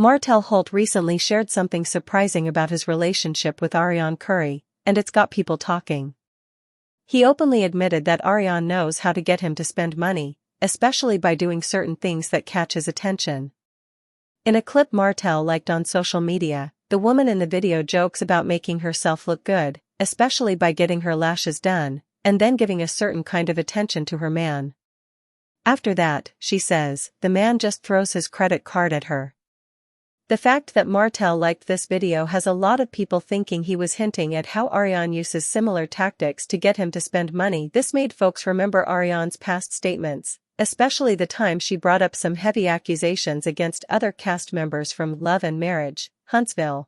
Martell Holt recently shared something surprising about his relationship with Arionne Maurice, and it's got people talking. He openly admitted that Arionne knows how to get him to spend money, especially by doing certain things that catch his attention. In a clip Martell liked on social media, the woman in the video jokes about making herself look good, especially by getting her lashes done, and then giving a certain kind of attention to her man. After that, she says, the man just throws his credit card at her. The fact that Martell liked this video has a lot of people thinking he was hinting at how Arionne uses similar tactics to get him to spend money. This made folks remember Arionne's past statements, especially the time she brought up some heavy accusations against other cast members from LAMH, Huntsville.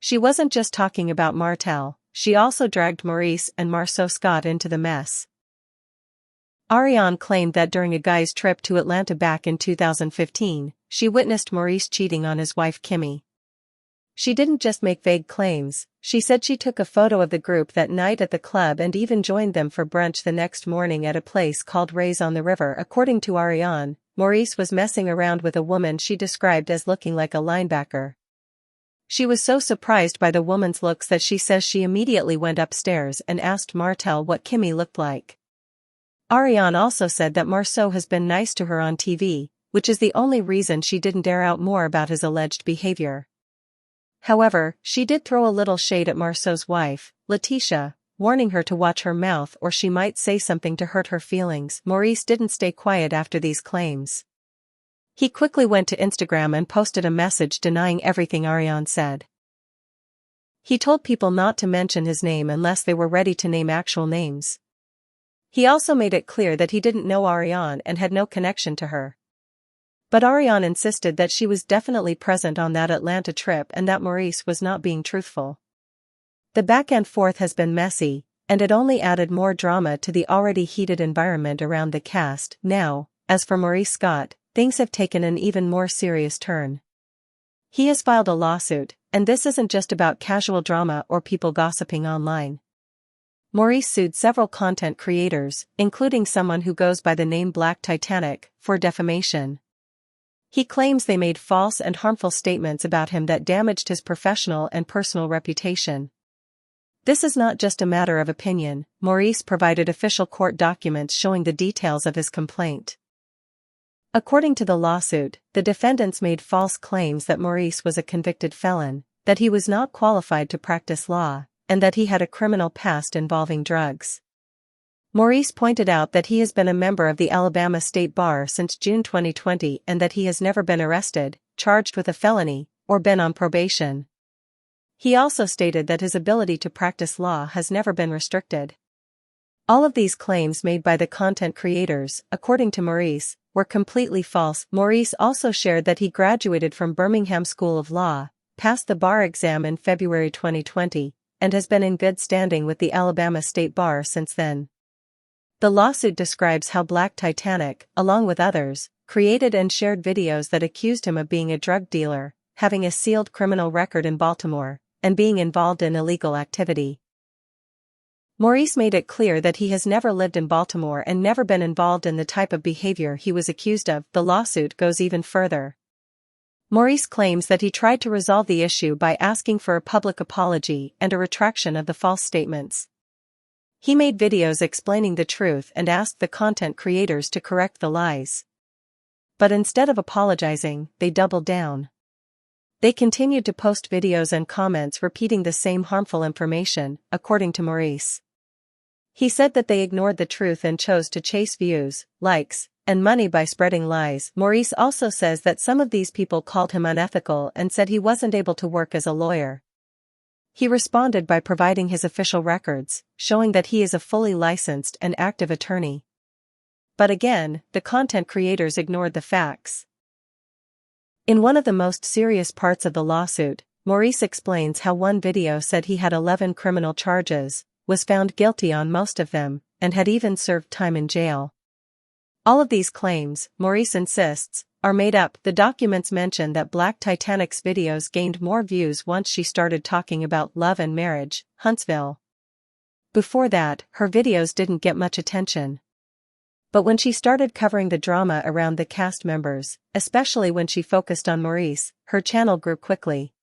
She wasn't just talking about Martell, she also dragged Maurice and Marceau Scott into the mess. Arionne claimed that during a guy's trip to Atlanta back in 2015, she witnessed Maurice cheating on his wife Kimmy. She didn't just make vague claims, she said she took a photo of the group that night at the club and even joined them for brunch the next morning at a place called Ray's on the River. According to Arionne, Maurice was messing around with a woman she described as looking like a linebacker. She was so surprised by the woman's looks that she says she immediately went upstairs and asked Martell what Kimmy looked like. Arionne also said that Marceau has been nice to her on TV, which is the only reason she didn't air out more about his alleged behavior. However, she did throw a little shade at Marceau's wife, Letitia, warning her to watch her mouth or she might say something to hurt her feelings. Maurice didn't stay quiet after these claims. He quickly went to Instagram and posted a message denying everything Arionne said. He told people not to mention his name unless they were ready to name actual names. He also made it clear that he didn't know Arionne and had no connection to her. But Arionne insisted that she was definitely present on that Atlanta trip and that Maurice was not being truthful. The back and forth has been messy, and it only added more drama to the already heated environment around the cast. Now, as for Maurice Scott, things have taken an even more serious turn. He has filed a lawsuit, and this isn't just about casual drama or people gossiping online. Maurice sued several content creators, including someone who goes by the name Black Titanic, for defamation. He claims they made false and harmful statements about him that damaged his professional and personal reputation. This is not just a matter of opinion. Maurice provided official court documents showing the details of his complaint. According to the lawsuit, the defendants made false claims that Maurice was a convicted felon, that he was not qualified to practice law, and that he had a criminal past involving drugs. Maurice pointed out that he has been a member of the Alabama State Bar since June 2020 and that he has never been arrested, charged with a felony, or been on probation. He also stated that his ability to practice law has never been restricted. All of these claims made by the content creators, according to Maurice, were completely false. Maurice also shared that he graduated from Birmingham School of Law, passed the bar exam in February 2020, and has been in good standing with the Alabama State Bar since then. The lawsuit describes how Black Titanic, along with others, created and shared videos that accused him of being a drug dealer, having a sealed criminal record in Baltimore, and being involved in illegal activity. Maurice made it clear that he has never lived in Baltimore and never been involved in the type of behavior he was accused of. The lawsuit goes even further. Maurice claims that he tried to resolve the issue by asking for a public apology and a retraction of the false statements. He made videos explaining the truth and asked the content creators to correct the lies. But instead of apologizing, they doubled down. They continued to post videos and comments repeating the same harmful information, according to Maurice. He said that they ignored the truth and chose to chase views, likes, and money by spreading lies. Maurice also says that some of these people called him unethical and said he wasn't able to work as a lawyer. He responded by providing his official records, showing that he is a fully licensed and active attorney. But again, the content creators ignored the facts. In one of the most serious parts of the lawsuit, Maurice explains how one video said he had 11 criminal charges, was found guilty on most of them, and had even served time in jail. All of these claims, Maurice insists, are made up. The documents mention that Black Titanic's videos gained more views once she started talking about love and marriage, Huntsville. Before that, her videos didn't get much attention. But when she started covering the drama around the cast members, especially when she focused on Maurice, her channel grew quickly.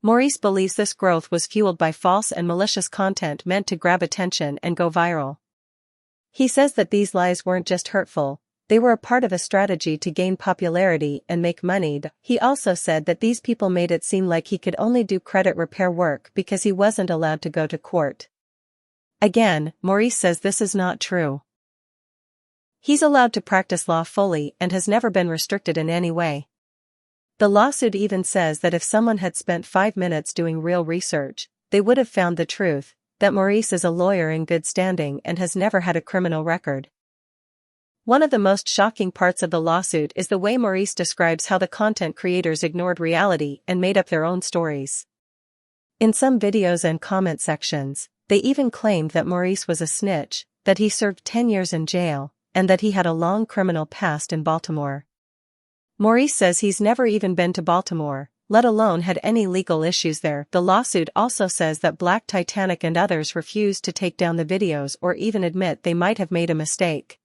Maurice believes this growth was fueled by false and malicious content meant to grab attention and go viral. He says that these lies weren't just hurtful, they were a part of a strategy to gain popularity and make money. He also said that these people made it seem like he could only do credit repair work because he wasn't allowed to go to court. Again, Maurice says this is not true. He's allowed to practice law fully and has never been restricted in any way. The lawsuit even says that if someone had spent 5 minutes doing real research, they would have found the truth, that Maurice is a lawyer in good standing and has never had a criminal record. One of the most shocking parts of the lawsuit is the way Maurice describes how the content creators ignored reality and made up their own stories. In some videos and comment sections, they even claimed that Maurice was a snitch, that he served 10 years in jail, and that he had a long criminal past in Baltimore. Maurice says he's never even been to Baltimore, let alone had any legal issues there. The lawsuit also says that Black Titanic and others refused to take down the videos or even admit they might have made a mistake.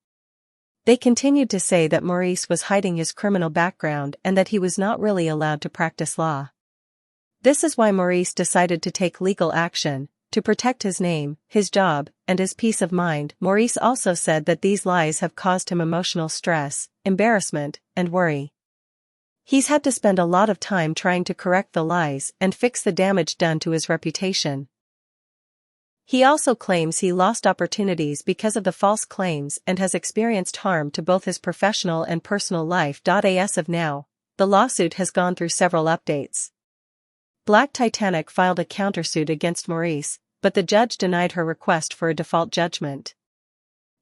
They continued to say that Maurice was hiding his criminal background and that he was not really allowed to practice law. This is why Maurice decided to take legal action, to protect his name, his job, and his peace of mind. Maurice also said that these lies have caused him emotional stress, embarrassment, and worry. He's had to spend a lot of time trying to correct the lies and fix the damage done to his reputation. He also claims he lost opportunities because of the false claims and has experienced harm to both his professional and personal life. As of now, the lawsuit has gone through several updates. Black Titanic filed a countersuit against Maurice, but the judge denied her request for a default judgment.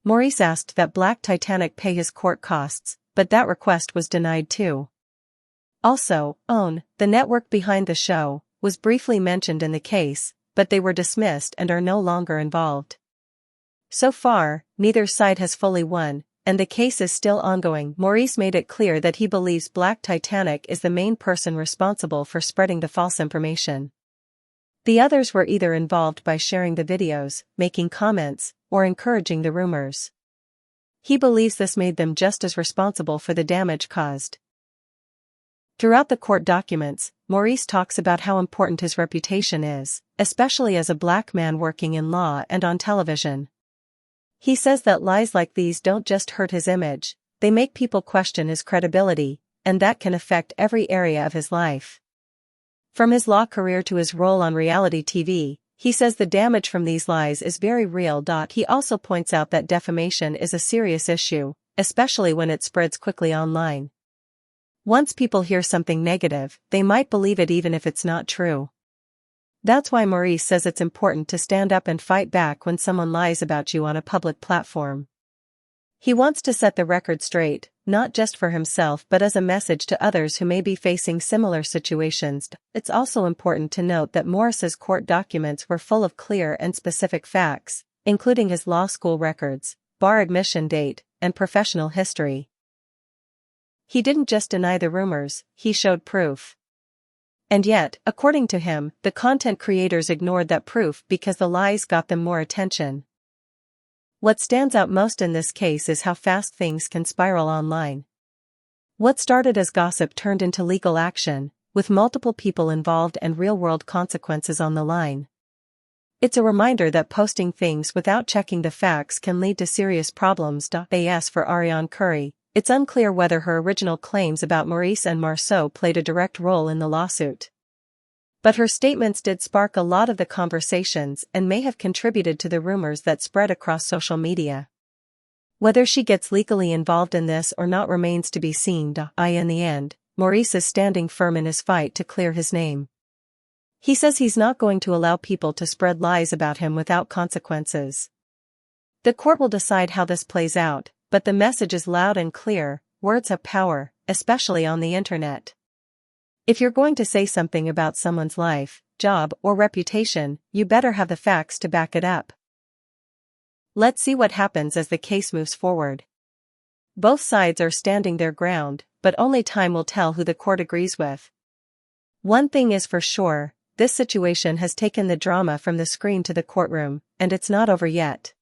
Maurice asked that Black Titanic pay his court costs, but that request was denied too. Also, OWN, the network behind the show, was briefly mentioned in the case, but they were dismissed and are no longer involved. So far, neither side has fully won, and the case is still ongoing. Maurice made it clear that he believes Black Titanic is the main person responsible for spreading the false information. The others were either involved by sharing the videos, making comments, or encouraging the rumors. He believes this made them just as responsible for the damage caused. Throughout the court documents, Maurice talks about how important his reputation is, especially as a black man working in law and on television. He says that lies like these don't just hurt his image, they make people question his credibility, and that can affect every area of his life. From his law career to his role on reality TV, he says the damage from these lies is very real. He also points out that defamation is a serious issue, especially when it spreads quickly online. Once people hear something negative, they might believe it even if it's not true. That's why Maurice says it's important to stand up and fight back when someone lies about you on a public platform. He wants to set the record straight, not just for himself but as a message to others who may be facing similar situations. It's also important to note that Maurice's court documents were full of clear and specific facts, including his law school records, bar admission date, and professional history. He didn't just deny the rumors, he showed proof. And yet, according to him, the content creators ignored that proof because the lies got them more attention. What stands out most in this case is how fast things can spiral online. What started as gossip turned into legal action, with multiple people involved and real-world consequences on the line. It's a reminder that posting things without checking the facts can lead to serious problems. As for Arionne Curry, it's unclear whether her original claims about Maurice and Marceau played a direct role in the lawsuit. But her statements did spark a lot of the conversations and may have contributed to the rumors that spread across social media. Whether she gets legally involved in this or not remains to be seen. In the end, Maurice is standing firm in his fight to clear his name. He says he's not going to allow people to spread lies about him without consequences. The court will decide how this plays out, but the message is loud and clear: words have power, especially on the internet. If you're going to say something about someone's life, job, or reputation, you better have the facts to back it up. Let's see what happens as the case moves forward. Both sides are standing their ground, but only time will tell who the court agrees with. One thing is for sure, this situation has taken the drama from the screen to the courtroom, and it's not over yet.